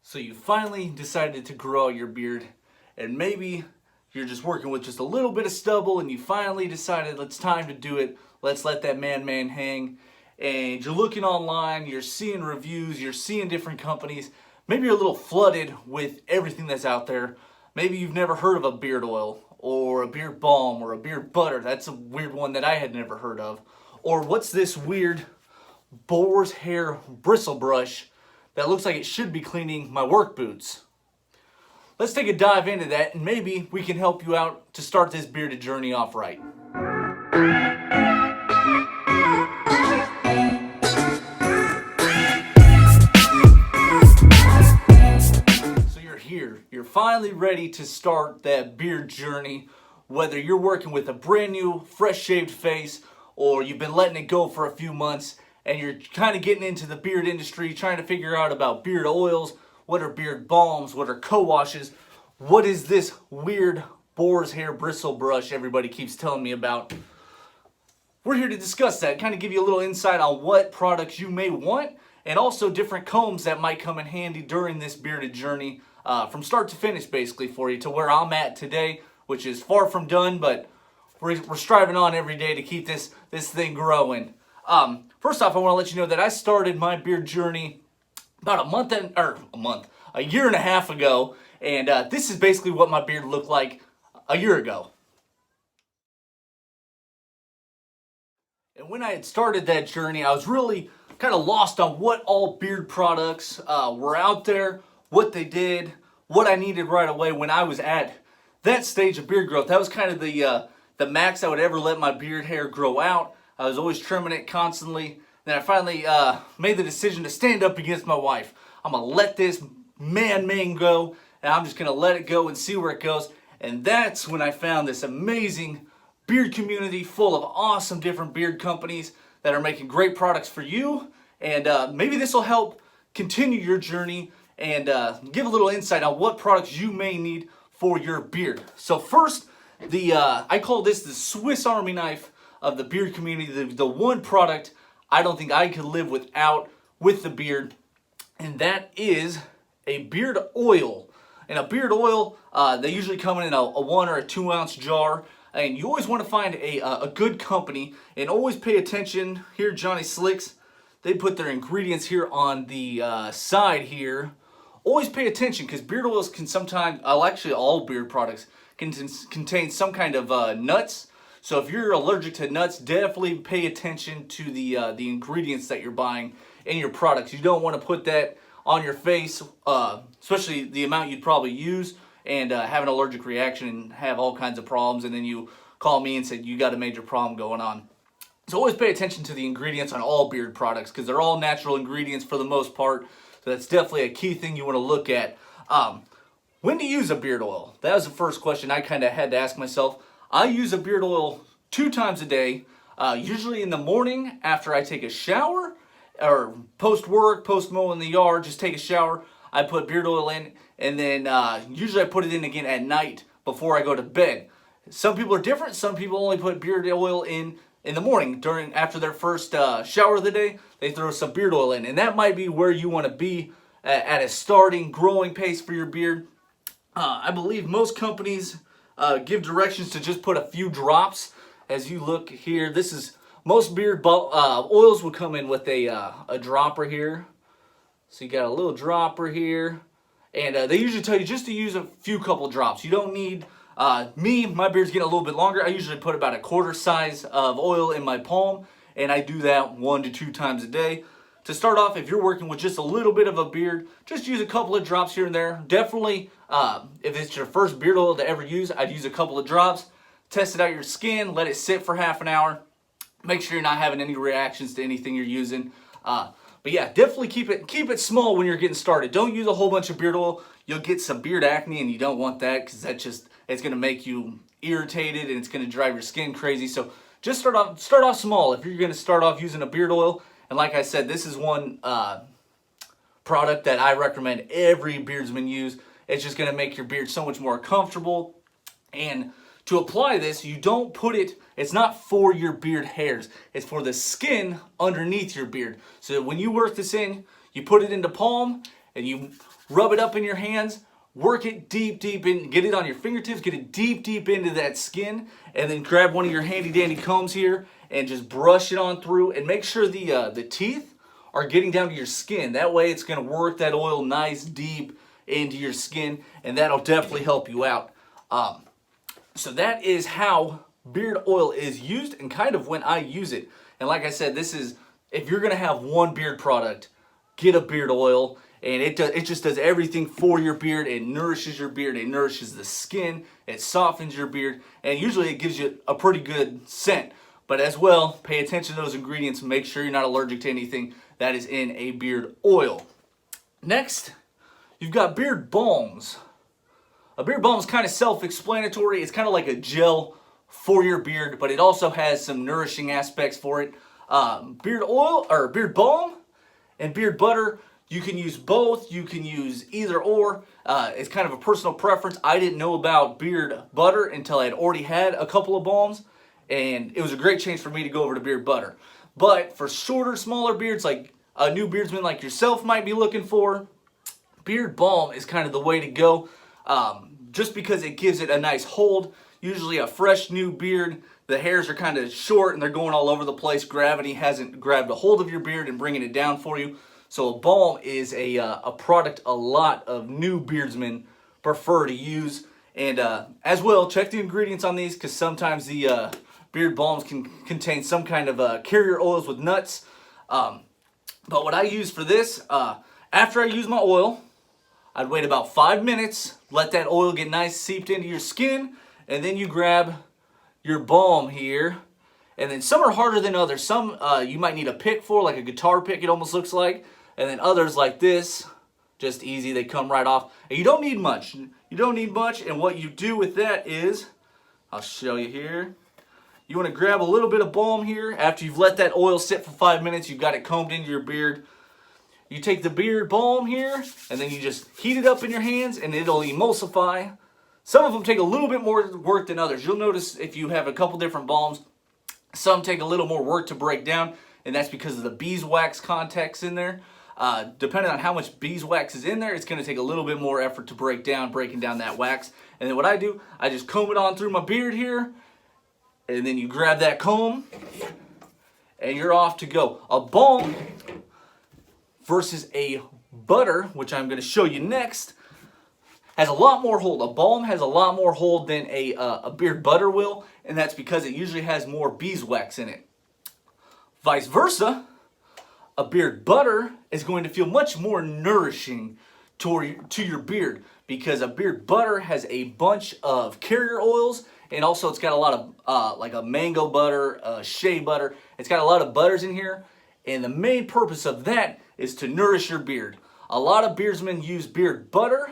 So you finally decided to grow out your beard, and maybe you're just working with just a little bit of stubble and you finally decided it's time to do it. Let's let that man hang. And you're looking online, you're seeing reviews, you're seeing different companies. Maybe you're a little flooded with everything that's out there. Maybe you've never heard of a beard oil or a beard balm or a beard butter. That's a weird one that I had never heard of. Or what's this weird boar's hair bristle brush that looks like it should be cleaning my work boots? Let's take a dive into that, and maybe we can help you out to start this bearded journey off right. So you're here. You're finally ready to start that beard journey, whether you're working with a brand new, fresh shaved face, or you've been letting it go for a few months, and you're kind of getting into the beard industry, trying to figure out about beard oils, what are beard balms, what are co-washes, what is this weird boar's hair bristle brush everybody keeps telling me about. We're here to discuss that, kind of give you a little insight on what products you may want, and also different combs that might come in handy during this bearded journey, from start to finish basically for you, to where I'm at today, which is far from done, but we're striving on every day to keep this thing growing. First off, I want to let you know that I started my beard journey about a year and a half ago, and this is basically what my beard looked like a year ago. And when I had started that journey, I was really kind of lost on what all beard products were out there, what they did, what I needed right away when I was at that stage of beard growth. That was kind of the max I would ever let my beard hair grow out. I was always trimming it constantly. Then I finally made the decision to stand up against my wife. I'm going to let this man go, and I'm just going to let it go and see where it goes. And that's when I found this amazing beard community full of awesome different beard companies that are making great products for you. And maybe this will help continue your journey and give a little insight on what products you may need for your beard. So first, I call this the Swiss Army knife of the beard community, the one product I don't think I could live without with the beard, and that is a beard oil. And a beard oil, they usually come in a 1 or a 2 ounce jar, and you always want to find a good company, and always pay attention. Here, Johnny Slicks, they put their ingredients here on the side here. Always pay attention, because beard oils can sometimes, actually all beard products, can contain some kind of nuts. So if you're allergic to nuts, definitely pay attention to the ingredients that you're buying in your products. You don't want to put that on your face, especially the amount you'd probably use, and have an allergic reaction and have all kinds of problems, and then you call me and say you got a major problem going on. So always pay attention to the ingredients on all beard products, because they're all natural ingredients for the most part. So that's definitely a key thing you want to look at. When to use a beard oil? That was the first question I kind of had to ask myself. I use a beard oil 2 times a day, usually in the morning after I take a shower, or post-work, post-mowing the yard, just take a shower. I put beard oil in, and then usually I put it in again at night before I go to bed. Some people are different. Some people only put beard oil in the morning, after their first shower of the day. They throw some beard oil in, and that might be where you want to be at a starting growing pace for your beard. I believe most companies give directions to just put a few drops. As you look here, most beard oils will come in with a dropper here. So you got a little dropper here, and they usually tell you just to use a few couple drops. You don't need, my beard's getting a little bit longer. I usually put about a quarter size of oil in my palm, and I do that 1 to 2 times a day. To start off, if you're working with just a little bit of a beard, just use a couple of drops here and there. Definitely, if it's your first beard oil to ever use, I'd use a couple of drops. Test it out your skin, let it sit for half an hour. Make sure you're not having any reactions to anything you're using. But yeah, definitely keep it small when you're getting started. Don't use a whole bunch of beard oil. You'll get some beard acne, and you don't want that, because it's going to make you irritated, and it's going to drive your skin crazy. So just start off small if you're going to start off using a beard oil. And like I said, this is one product that I recommend every beardsman use. It's just going to make your beard so much more comfortable. And to apply this, you don't put it, it's not for your beard hairs. It's for the skin underneath your beard. So when you work this in, you put it into palm, and you rub it up in your hands. Work it deep in, get it on your fingertips, get it deep into that skin, and then grab one of your handy dandy combs here and just brush it on through, and make sure the teeth are getting down to your skin. That way it's going to work that oil nice deep into your skin, and that'll definitely help you out. So that is how beard oil is used and kind of when I use it. And like I said, this is, if you're going to have one beard product, get a beard oil. And it just does everything for your beard. It nourishes your beard. It nourishes the skin. It softens your beard. And usually it gives you a pretty good scent. But as well, pay attention to those ingredients. Make sure you're not allergic to anything that is in a beard oil. Next, you've got beard balms. A beard balm is kind of self-explanatory. It's kind of like a gel for your beard, but it also has some nourishing aspects for it. Beard oil, or beard balm and beard butter, you can use both. You can use either or. It's kind of a personal preference. I didn't know about beard butter until I had already had a couple of balms, and it was a great change for me to go over to beard butter. But for shorter, smaller beards, like a new beardsman like yourself might be looking for, beard balm is kind of the way to go, just because it gives it a nice hold. Usually a fresh new beard, the hairs are kind of short and they're going all over the place. Gravity hasn't grabbed a hold of your beard and bringing it down for you. So a balm is a product a lot of new beardsmen prefer to use. And as well, check the ingredients on these, because sometimes the beard balms can contain some kind of carrier oils with nuts. But what I use for this, after I use my oil, I'd wait about 5 minutes, let that oil get nice seeped into your skin, and then you grab your balm here. And then some are harder than others. Some you might need a pick for, like a guitar pick it almost looks like. And then others like this, just easy, they come right off. And you don't need much. You don't need much, and what you do with that is, I'll show you here. You want to grab a little bit of balm here. After you've let that oil sit for 5 minutes, you've got it combed into your beard. You take the beard balm here, and then you just heat it up in your hands, and it'll emulsify. Some of them take a little bit more work than others. You'll notice if you have a couple different balms, some take a little more work to break down, and that's because of the beeswax context in there. Depending on how much beeswax is in there, it's going to take a little bit more effort to breaking down that wax. And then what I do, I just comb it on through my beard here, and then you grab that comb, and you're off to go. A balm versus a butter, which I'm going to show you next, has a lot more hold. A balm has a lot more hold than a beard butter will, and that's because it usually has more beeswax in it. Vice versa, a beard butter is going to feel much more nourishing to your beard, because a beard butter has a bunch of carrier oils, and also it's got a lot of like a mango butter, shea butter. It's got a lot of butters in here, and the main purpose of that is to nourish your beard. A lot of beardsmen use beard butter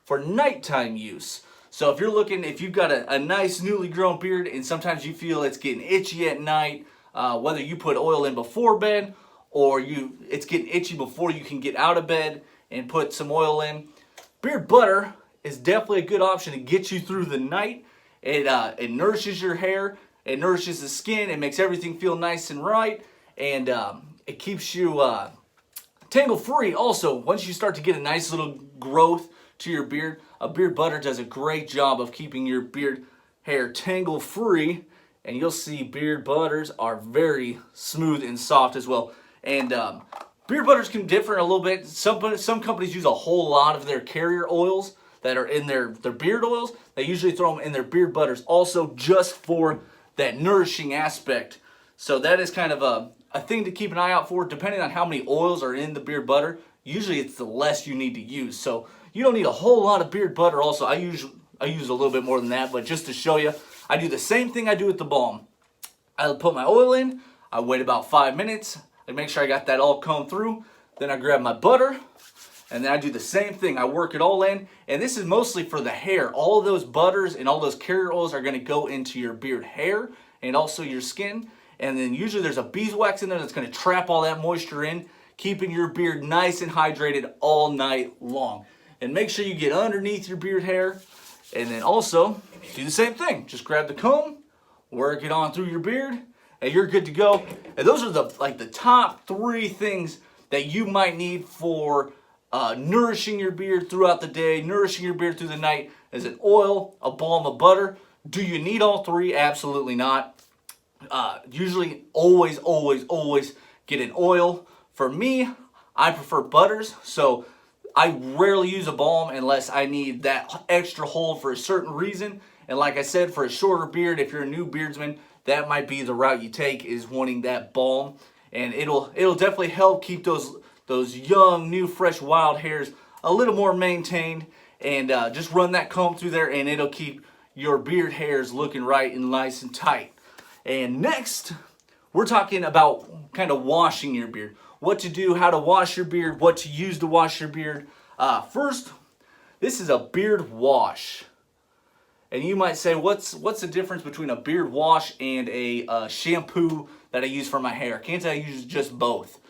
for nighttime use. So if you've got a nice newly grown beard and sometimes you feel it's getting itchy at night, whether you put oil in before bed or it's getting itchy before you can get out of bed and put some oil in, beard butter is definitely a good option to get you through the night. It nourishes your hair, it nourishes the skin, it makes everything feel nice and right, and it keeps you tangle free. Also, once you start to get a nice little growth to your beard, a beard butter does a great job of keeping your beard hair tangle free, and you'll see beard butters are very smooth and soft as well. And beard butters can differ a little bit. Some companies use a whole lot of their carrier oils that are in their beard oils. They usually throw them in their beard butters also, just for that nourishing aspect. So that is kind of a thing to keep an eye out for. Depending on how many oils are in the beard butter, usually it's the less you need to use. So you don't need a whole lot of beard butter. Also, I use a little bit more than that, but just to show you, I do the same thing I do with the balm. I put my oil in, I wait about 5 minutes, I make sure I got that all combed through, then I grab my butter, and then I do the same thing. I work it all in, and this is mostly for the hair. All of those butters and all those carrier oils are going to go into your beard hair and also your skin, and then usually there's a beeswax in there that's going to trap all that moisture in, keeping your beard nice and hydrated all night long. And make sure you get underneath your beard hair, and then also do the same thing. Just grab the comb, work it on through your beard, and you're good to go. And those are the top 3 things that you might need for nourishing your beard throughout the day, nourishing your beard through the night. Is it oil, a balm, a butter? Do you need all three? Absolutely not. Usually always get an oil. For me, I prefer butters, so I rarely use a balm unless I need that extra hold for a certain reason. And like I said, for a shorter beard, if you're a new beardsman, that might be the route you take, is wanting that balm. And it'll definitely help keep those young, new, fresh, wild hairs a little more maintained. And just run that comb through there and it'll keep your beard hairs looking right and nice and tight. And next, we're talking about kind of washing your beard. What to do, how to wash your beard, what to use to wash your beard. First, this is a beard wash. And you might say, what's the difference between a beard wash and a shampoo that I use for my hair? Can't I use just both?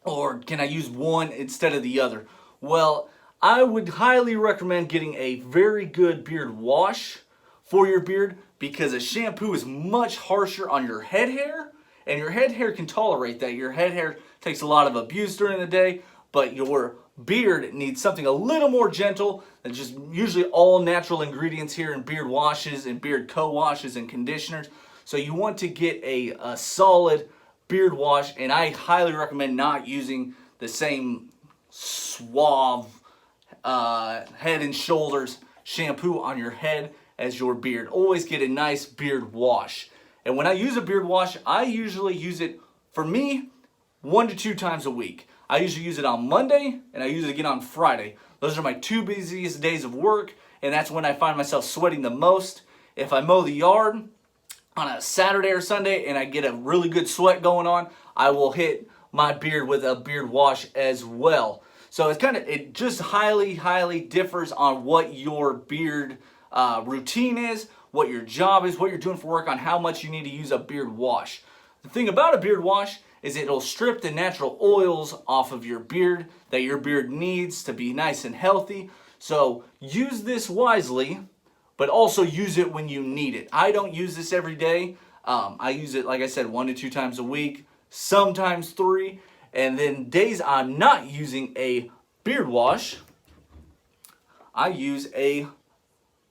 Or can I use one instead of the other? Well, I would highly recommend getting a very good beard wash for your beard, because a shampoo is much harsher on your head hair, and your head hair can tolerate that. Your head hair takes a lot of abuse during the day, but your beard needs something a little more gentle than just usually all natural ingredients here in beard washes and beard co-washes and conditioners. So you want to get a solid beard wash, and I highly recommend not using the same suave Head and Shoulders shampoo on your head as your beard. Always get a nice beard wash. And when I use a beard wash, I usually use it, for me, 1 to 2 times a week. I usually use it on Monday and I use it again on Friday. Those are my 2 busiest days of work, and that's when I find myself sweating the most. If I mow the yard on a Saturday or Sunday and I get a really good sweat going on, I will hit my beard with a beard wash as well. So it just highly differs on what your beard routine is, what your job is, what you're doing for work, on how much you need to use a beard wash. The thing about a beard wash is it'll strip the natural oils off of your beard that your beard needs to be nice and healthy. So use this wisely, but also use it when you need it. I don't use this every day. I use it, like I said, 1 to 2 times a week, sometimes 3. And then days I'm not using a beard wash, I use a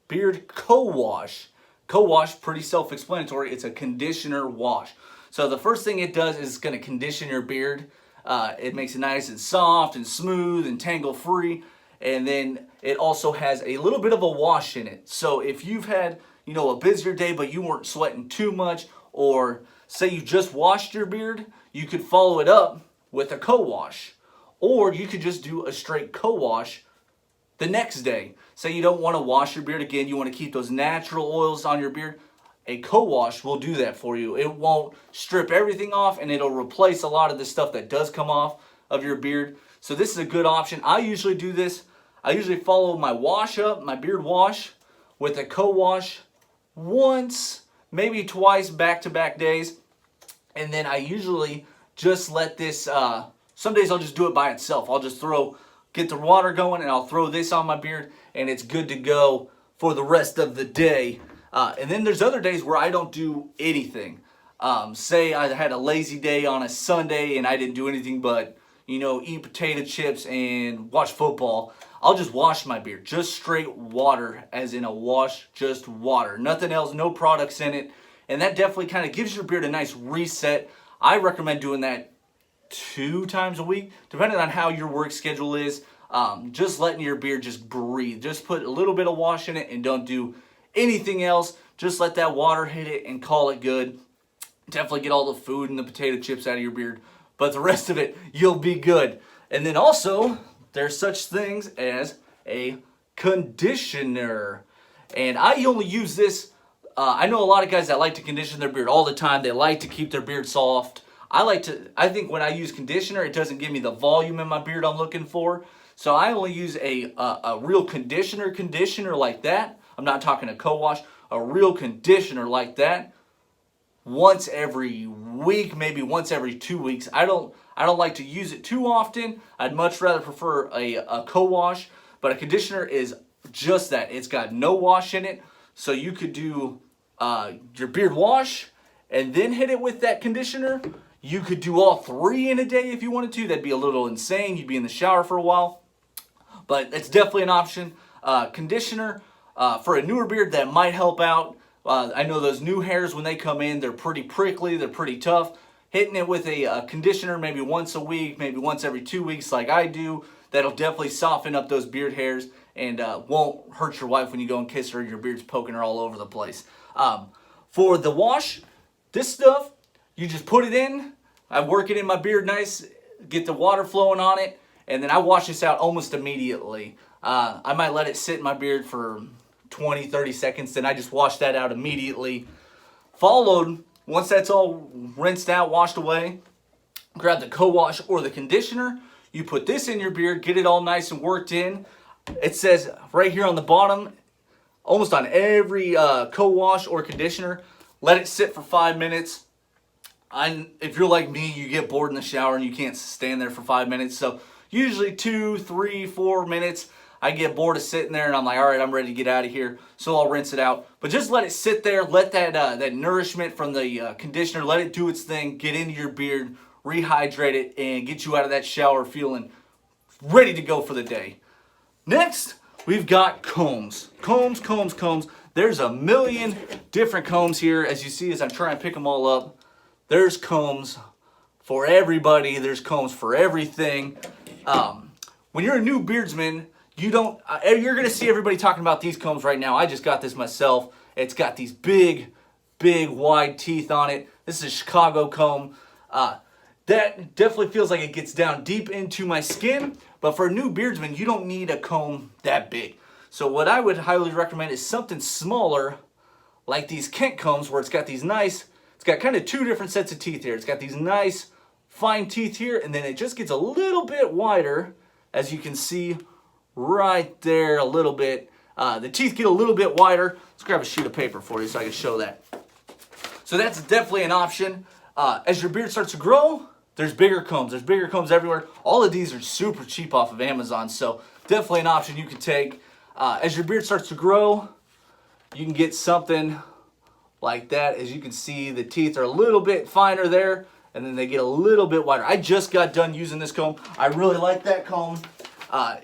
beard co-wash. Co-wash, pretty self-explanatory. It's a conditioner wash. So the first thing it does is it's going to condition your beard. It makes it nice and soft and smooth and tangle-free. And then it also has a little bit of a wash in it. So if you've had, a busier day but you weren't sweating too much, or say you just washed your beard, you could follow it up with a co-wash. Or you could just do a straight co-wash the next day. Say you don't want to wash your beard again, you want to keep those natural oils on your beard. A co-wash will do that for you. It won't strip everything off, and it'll replace a lot of the stuff that does come off of your beard. So this is a good option. I usually do this. I usually follow my wash up, my beard wash, with a co-wash once, maybe twice, back-to-back days. And then I usually just let this, some days I'll just do it by itself. I'll just get the water going and I'll throw this on my beard and it's good to go for the rest of the day. And then there's other days where I don't do anything. Say I had a lazy day on a Sunday and I didn't do anything but, eat potato chips and watch football. I'll just wash my beard. Just straight water, as in a wash, just water. Nothing else, no products in it. And that definitely kind of gives your beard a nice reset. I recommend doing that 2 times a week, depending on how your work schedule is. Just letting your beard just breathe. Just put a little bit of wash in it and don't do anything else. Just let that water hit it and call it good. Definitely get all the food and the potato chips out of your beard, but the rest of it, you'll be good. And then also, there's such things as a conditioner. And I only use this, I know a lot of guys that like to condition their beard all the time. They like to keep their beard soft. I think when I use conditioner, it doesn't give me the volume in my beard I'm looking for. So I only use a real conditioner like that. I'm not talking a co-wash, a real conditioner like that. Once every week, maybe once every 2 weeks. I don't like to use it too often. I'd much rather prefer a co-wash, but a conditioner is just that. It's got no wash in it, so you could do your beard wash and then hit it with that conditioner. You could do all 3 in a day if you wanted to. That'd be a little insane. You'd be in the shower for a while. But it's definitely an option. Conditioner for a newer beard, that might help out. I know those new hairs, when they come in, they're pretty prickly, they're pretty tough. Hitting it with a conditioner maybe once a week, maybe once every 2 weeks like I do, that'll definitely soften up those beard hairs and won't hurt your wife when you go and kiss her and your beard's poking her all over the place. For the wash, this stuff, you just put it in. I work it in my beard nice, get the water flowing on it, and then I wash this out almost immediately. I might let it sit in my beard for 20, 30 seconds, then I just wash that out immediately. Followed, once that's all rinsed out, washed away, grab the CoWash or the conditioner. You put this in your beard, get it all nice and worked in. It says right here on the bottom, almost on every CoWash or conditioner, let it sit for 5 minutes. If you're like me, you get bored in the shower and you can't stand there for 5 minutes. So usually 2, 3, 4 minutes. I get bored of sitting there and I'm like, all right, I'm ready to get out of here. So I'll rinse it out. But just let it sit there. Let that nourishment from the conditioner, let it do its thing. Get into your beard, rehydrate it, and get you out of that shower feeling ready to go for the day. Next, we've got combs. Combs. There's a million different combs here. As you see, as I'm trying to pick them all up, there's combs for everybody. There's combs for everything. When you're a new beardsman, you're going to see everybody talking about these combs right now. I just got this myself. It's got these big, wide teeth on it. This is a Chicago comb. That definitely feels like it gets down deep into my skin. But for a new beardsman, you don't need a comb that big. So what I would highly recommend is something smaller, like these Kent combs, where it's got these nice, it's got kind of 2 different sets of teeth here. It's got these nice, fine teeth here, and then it just gets a little bit wider, as you can see right there a little bit. The teeth get a little bit wider. Let's grab a sheet of paper for you so I can show that. So that's definitely an option. As your beard starts to grow, there's bigger combs. There's bigger combs everywhere. All of these are super cheap off of Amazon, so definitely an option you can take. As your beard starts to grow, you can get something like that. As you can see, the teeth are a little bit finer there, and then they get a little bit wider. I just got done using this comb. I really like that comb.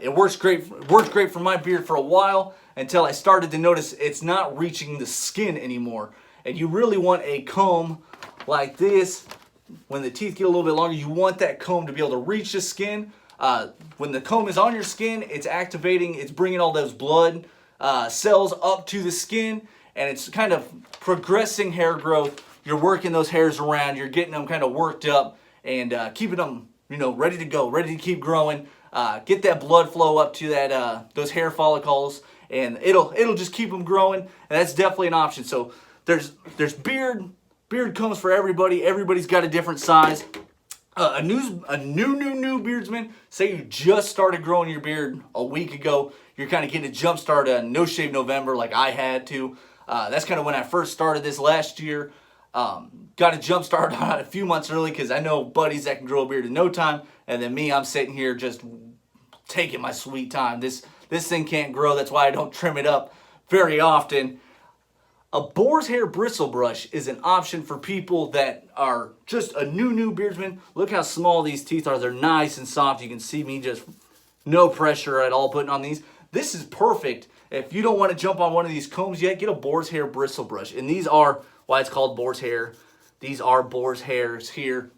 It works great. It worked great for my beard for a while until I started to notice it's not reaching the skin anymore. And you really want a comb like this. When the teeth get a little bit longer, you want that comb to be able to reach the skin. When the comb is on your skin, it's activating, it's bringing all those blood cells up to the skin, and it's kind of progressing hair growth. You're working those hairs around, you're getting them kind of worked up, and keeping them, ready to go, ready to keep growing. Get that blood flow up to that those hair follicles, and it'll just keep them growing, and that's definitely an option. So there's beard combs for everybody. Everybody's got a different size. A new beardsman, say you just started growing your beard a week ago, you're kind of getting a jump start on No Shave November like I had to. That's kind of when I first started this last year. Got a jump start on it a few months early because I know buddies that can grow a beard in no time, and then me, I'm sitting here just taking my sweet time. This thing can't grow. That's why I don't trim it up very often. A boar's hair bristle brush is an option for people that are just a new beardsman. Look how small these teeth are. They're nice and soft. You can see me just no pressure at all putting on these. This is perfect. If you don't want to jump on one of these combs yet, get a boar's hair bristle brush. And these are why it's called boar's hair. These are boar's hairs here.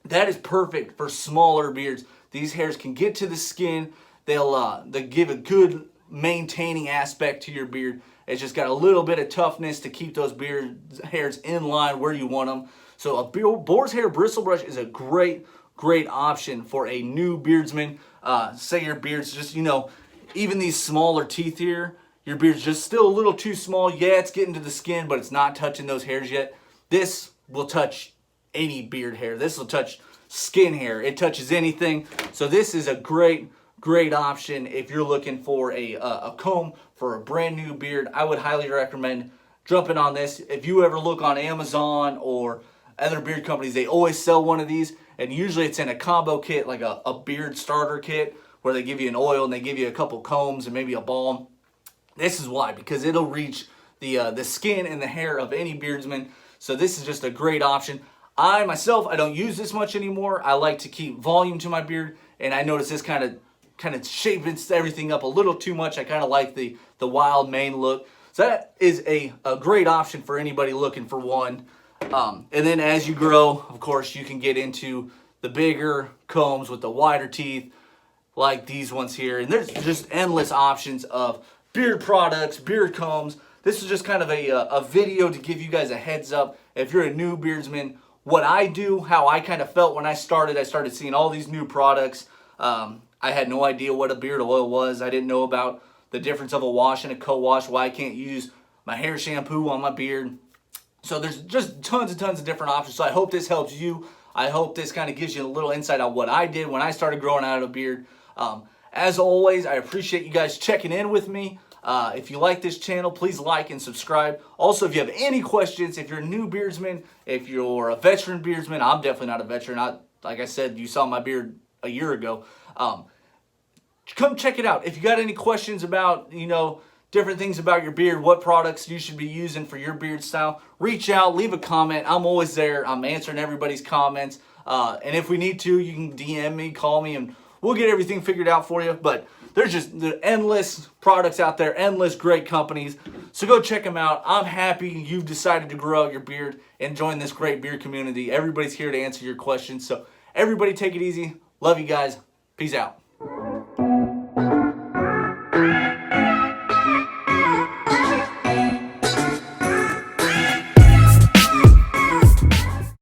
That is perfect for smaller beards. These hairs can get to the skin. They'll give a good maintaining aspect to your beard. It's just got a little bit of toughness to keep those beard hairs in line where you want them. So a boar's hair bristle brush is a great option for a new beardsman. Say your beard's just, even these smaller teeth here, your beard's just still a little too small. Yeah, it's getting to the skin, but it's not touching those hairs yet. This will touch any beard hair. This will touch skin hair. It touches anything. So this is a great option if you're looking for a comb for a brand new beard. I would highly recommend jumping on this. If you ever look on Amazon or other beard companies, they always sell one of these, and usually it's in a combo kit, like a beard starter kit, where they give you an oil and they give you a couple combs and maybe a balm. This is why, because it'll reach the skin and the hair of any beardsman. So this is just a great option. I myself, I don't use this much anymore. I like to keep volume to my beard, and I notice this kind of shapes everything up a little too much. I kind of like the wild mane look. So that is a great option for anybody looking for one. And then as you grow, of course, you can get into the bigger combs with the wider teeth, like these ones here. And there's just endless options of beard products, beard combs. This is just kind of a video to give you guys a heads up. If you're a new beardsman, what I do, how I kind of felt when I started seeing all these new products. I had no idea what a beard oil was. I didn't know about the difference of a wash and a co-wash, why I can't use my hair shampoo on my beard. So there's just tons and tons of different options. So I hope this helps you. I hope this kind of gives you a little insight on what I did when I started growing out of a beard. As always, I appreciate you guys checking in with me. If you like this channel, please like and subscribe. Also, if you have any questions, if you're a new beardsman, if you're a veteran beardsman, I'm definitely not a veteran. Like I said, you saw my beard a year ago. Come check it out. If you got any questions about, different things about your beard, what products you should be using for your beard style, reach out, leave a comment. I'm always there. I'm answering everybody's comments. And if we need to, you can DM me, call me, and we'll get everything figured out for you. But there's endless products out there, endless great companies. So go check them out. I'm happy you've decided to grow out your beard and join this great beard community. Everybody's here to answer your questions. So everybody take it easy. Love you guys. Peace out.